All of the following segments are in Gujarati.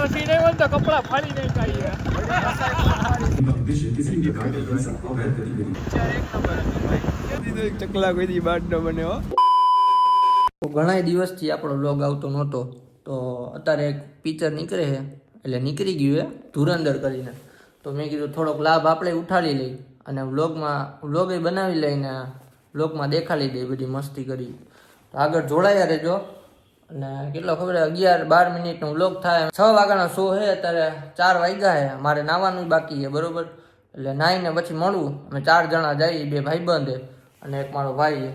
सीने में तो कपड़ा फाड़ी नहीं चाहिए चकला कोई दी बात न बने हो તો ઘણા દિવસથી આપણો વ્લોગ આવતો નહોતો તો અત્યારે એક પિક્ચર નીકળે છે એટલે નીકળી ગયું છે ધુરંધર કરીને તો મેં કીધું થોડોક લાભ આપણે ઉઠાડી લઈ અને વ્લોગ એ બનાવી લઈને વ્લોગમાં દેખાડી દઈ બધી મસ્તી કરી તો આગળ જોડાયા રહેજો અને કેટલો ખબર 11-12 મિનિટનો વ્લોગ થાય 6 વાગ્યાનો શો છે અત્યારે 4 વાગ્યા છે મારે નાવાનું બાકી છે બરોબર એટલે નાઈને પછી મળવું અમે 4 જણા જઈએ 2 ભાઈબંધ અને એક મારો ભાઈ છે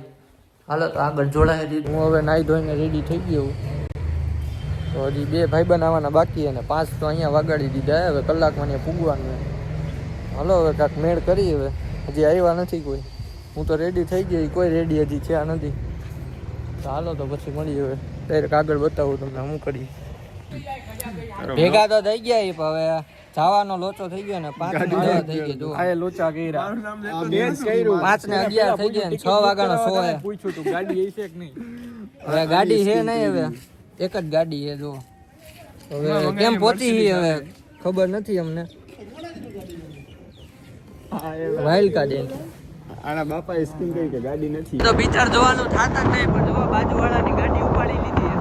હાલો તો આગળ જોડાઈ દીધું હું હવે નાહી ધોઈને રેડી થઈ ગયો તો હજી 2 ભાઈબંધ આવવાના બાકી અને 5 તો અહીંયા વગાડી દીધા હવે કલાકમાં અહીંયા પૂગવાનું હાલો હવે કાંઈક મેળ કરી હવે હજી આવ્યા નથી કોઈ હું તો રેડી થઈ ગઈ કોઈ રેડી હજી થયા નથી તો હાલો તો પછી મળીએ હવે ડાયરેક્ટ આગળ બતાવું તમને હું કરી ભેગા તો થઈ ગયા હવે જવાનો લોચો થઈ ગયો ને 5 ને 11 થઈ ગયો જો આ લોચા કર્યા 5 ને 11 થઈ ગયા ને 6 વાગ્યાનો શો છે પૂછ્યું તું ગાડી છે કે નહીં હવે ગાડી છે નહીં હવે એક જ ગાડી છે જો હવે કેમ પહોંચી હવે ખબર નથી અમને વાઇલ્ડ કાર્ડ આના બાપાએ સ્કીમ કરી કે ગાડી નથી તો પિક્ચર જોવાનું થાતા જ નહીં પણ જો બાજુવાળાની ગાડી ઉપાડી લીધી છે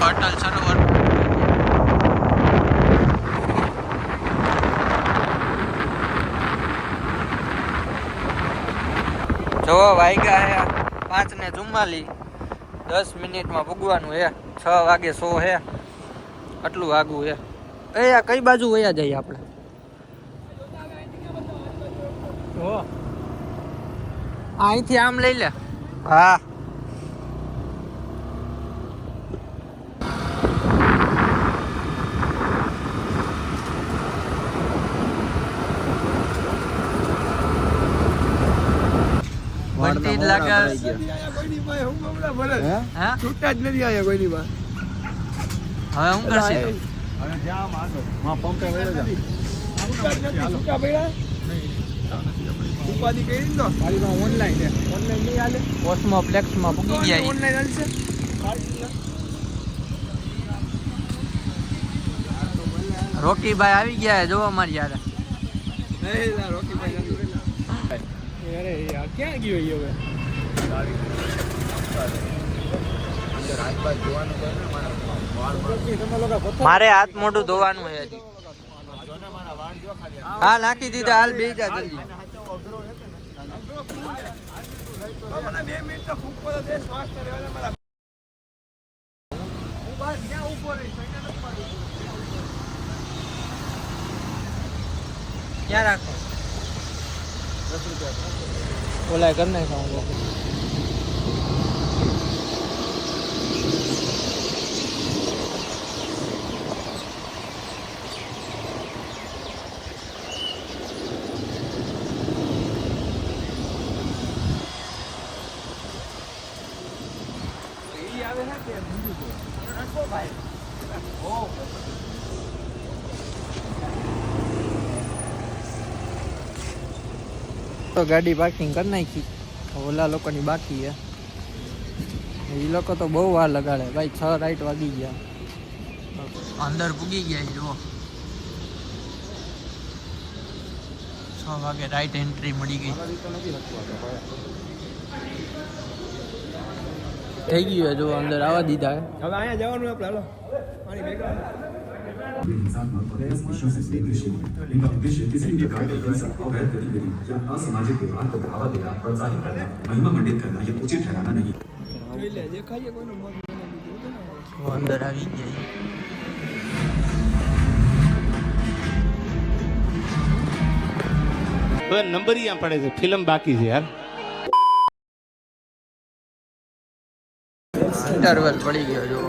અટલ સરોવર જો વાગ્યા છે 5 ને 44 10 મિનિટમાં ભૂગવાનું છે 6 વાગે શો છે આટલું વાગવું છે એ આ કઈ બાજુ વયા જઈએ આપણે અહીંથી આમ લઈ લે હા બંટી લાગે હા છૂટા જ નથી આયા કોઈની પાસે હવે હું કરશે હવે જામ આગળ માં પંપે વળે જા છૂટા પડ્યા ઉપાધિ કરી દો મારી પાસે ઓનલાઈન છે ઓનલાઈન નહીં હાલે કોસ્મોપ્લેક્સ માં પૂગી ગયા ઓનલાઈન હાલશે રોકીભાઈ આવી ગયા જો અમારી યાર નહીં રોકીભાઈ અરે યાર ક્યાં ગયો ઈ હવે મારે હાથ મોઢું ધોવાનું છે હજી હા નાખી દીધા હાલ બે જા જલ્દી મને 2 મિનિટ તો ફૂંકો દે શ્વાસ કરે મારા હું બસ ક્યાં ઊભો રહી ક્યાં રાખો 10 રૂપિયા ઓલા કર નાખાવું તો ગાડી પાર્કિંગ કરી નાખી ઓલા લોકોની બાકી છે એ લોકો તો બહુ વાર લગાડે ભાઈ 6 રાઈટ વાગી ગયા અંદર પૂગી ગયા જુઓ 6 વાગે રાઈટ એન્ટ્રી મળી ગઈ થઈ ગયું જો અંદર આવવા દીધા હવે અહીંયા જવાનું આપણે હાલો પાણી ભેગા અંદર આવી ગયા તો નંબર અહીંયા પડે છે ફિલ્મ બાકી છે યાર ઇન્ટરવલ પડી ગયો જો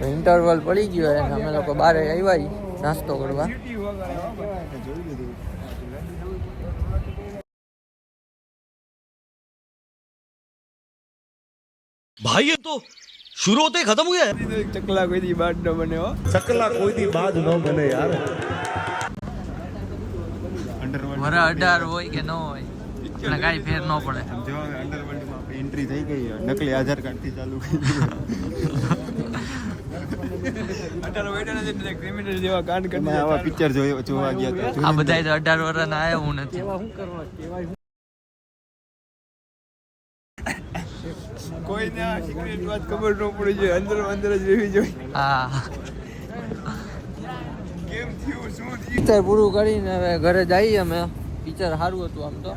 ઇન્ટરવલ પડી ગયો અને અમે લોકો બહાર આવ્યા નાસ્તો કરવા. भाई ये तो शुरू होते ही खत्म हो गया है। ચકલા કોઈ દી બાદ ન બને હો. चकला कोई दी बात न बने यार। વરા 18 હોય કે ન હોય એટલે કાંઈ ફેર ન પડે. જો અંડરવર્લ્ડમાં આપણી એન્ટ્રી થઈ ગઈ નકલી આધાર કાર્ડ થી ચાલુ કરી ક્રિમિનલ જેવા કાંડ કરી મેં આવા પિક્ચર જોવા ગયા હતા આ બધાય તો 18 વર્ષના આયા હું નથી. કોઈને આ સિક્રેટ વાત ખબર ન પડી જોઈએ, અંદર અંદર જ રહેવી જોઈએ. હા કેમ થયું, શું થયું? પિક્ચર પૂરું કરીને હવે ઘરે જઈએ અમે. પિક્ચર સારું હતું આમ તો,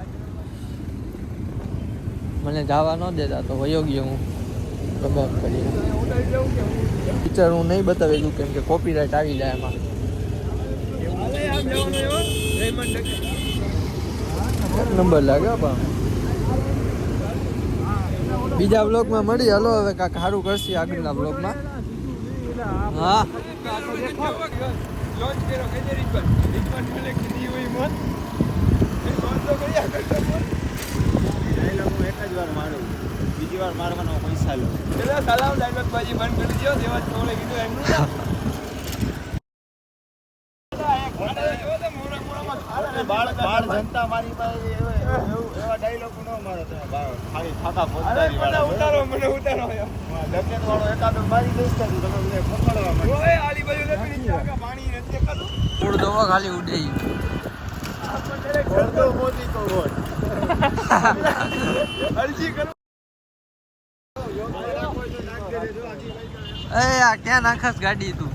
મને જવા ન દેતા તો વયો ગયો હું પ્રભાવ કરીને. પિક્ચર હું નહીં બતાવી દઉં કેમ કે કોપીરાઇટ આવી જાય એમાં. એક નંબર લાગે પણ બીજા બ્લોગમાં મળી. હાલો હવે કાંઈક સારું કરશે આગળના બ્લોગમાં. હા લોન્ચ કર્યો કેજરી પર રિકવર્ડ કલેક્ટ ની હોય મત એ વાંધો કર્યા કરતો ડાયલોગ હું એક જ વાર મારું, બીજી વાર મારવાનો પૈસા લો. પેલા સલામ ડાયલોગ બાજી બંધ કરી દો. દેવા થોડે કીધું એમનું બાળ જનતા મારી પાસે એવા ડાયલોગ ન મારો તમે ખાલી ફાકા ફોજદારી વાળા ઉતારો મને ઉતારો ડકેટ વાળો એકાદો મારી દઈશ તો તમે મને પકડવા માંડો. ઓય આલી બાજુ નથી જાગા પાણી નથી દેખાતું. થોડું દવા ખાલી ઉડે. અડધો મોદી તો વોટ અરજી કરો. એ આ ક્યાં નાખસ ગાડી તું?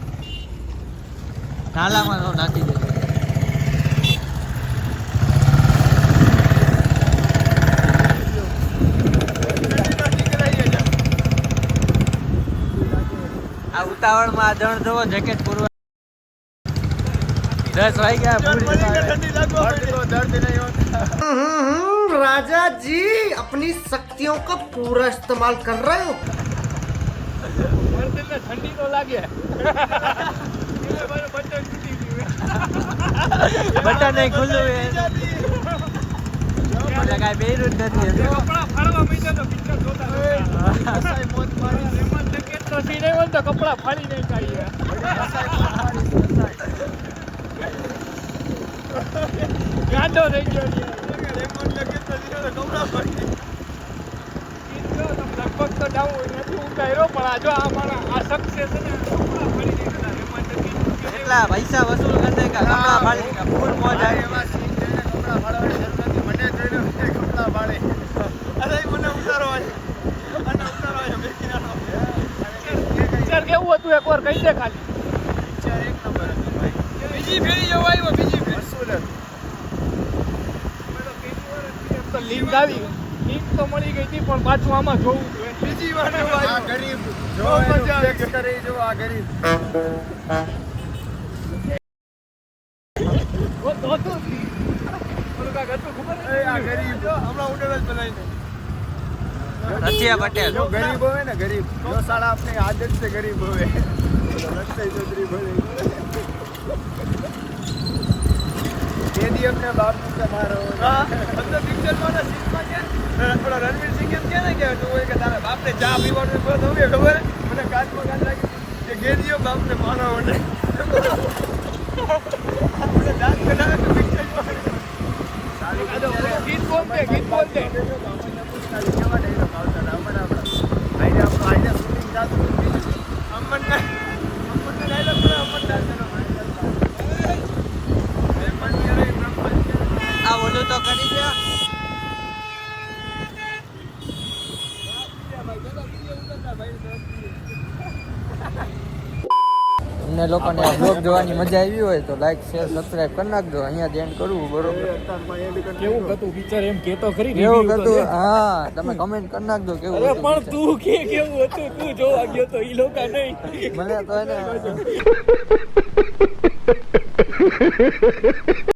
નાલામાં તો નાખી દે. આ ઉતાવળમાં આ જણ જોવો જેકેટ પૂરવા 10 વાગ્યા. ઠંડી લાગો દર્દ નહીં હોતા. राजा जी अपनी शक्तियों का पूरा इस्तेमाल कर रहे हो. વર્તનને ઠંડી તો લાગે. બટન તૂટી ગયું. બટન નહીં ખુલ્લું એ એટલે કાંઈ બેરું જ નથી. કપડા ફાડવા માંડ્યા તો પિક્ચર જોતા હતા. મોત મારી રેમન જકેટ તો સી નહીં હોય તો કપડા ફાડી નહીં કાઢીએ. ગાંડો થઈ ગયો છે. રેમન જકેટ તો સી તો કપડા ફાડી. લગભગ તો ડાઉન નથી ઉતાર્યો પણ આ જો આ મારા આ સક્સેસ છે ને કપડા ફાડી દીધા રેમન જકેટ. એટલા પૈસા વસૂલ કરી દે કપડા ફાડી દે ફૂલ મોજ આવી. એવા સીન જોઈને કપડાં ફાડવાની જરૂર નથી. મને જોઈને કપડાં ફાડે. અરે મને ઉતારો અને ઉતારો બેકીનાનો. પિક્ચર કેવું હતું એકવાર કહી દે ખાલી. પિક્ચર એક નંબર હતું ભાઈ. બીજી ફેરી જવા આવ્યો બીજી ફેરી. વસૂલ હતું. તો લિંક આવી લિંક તો મળી ગઈ હતી પણ પાછું આમાં જોવું જોઈએ. બીજી વાર આ ગરીબ જો એનું flex કરી જો આ ગરીબ. આ ગરીબ હમણાં ઉડેલ જ બનાવીને રચિયા પટેલ. જો ગરીબ હોય ને ગરીબ જો સાડા આપની આદત છે ગરીબ હોય લગતા ચૌધરી ભલે તેદી અમને બાપ ને મારો હા અંદર પિક્ચરમાં ના સીનમાં કે પેલા રણવીર સિંહ એમ કે ને કે તું હોય કે તારા બાપને ચા પીવાનું બસ હવે ખબર મને કાચમાં કાચ લાગી કે ગેજીઓ બાપને માનો મને દાંત કઢાવે તો પિક્ચરમાં ગીત બોલતે કેવા ડાયલોગ આવતા હતા અમને આઈડિયા શૂટિંગ થતું અમનને ડાયલોગ બોલે અમનદાસ આ ઓલું તો કરી દે. તમને લોકોને આ બ્લોગ જોવાની મજા આવી હોય તો લાઈક શેર સબસ્ક્રાઇબ કરી નાખજો. અહીંયા જ એન્ડ કરવું બરોબર. કેવું હતું પિક્ચર એમ કેતો ખરી કેવું હતું? હા તમે કમેન્ટ કરી નાખજો કેવું અરે હતું પણ picture. તું કે કેવું હતું તું જોવા ગયો તો ઈ લોકો નહીં મને તો એને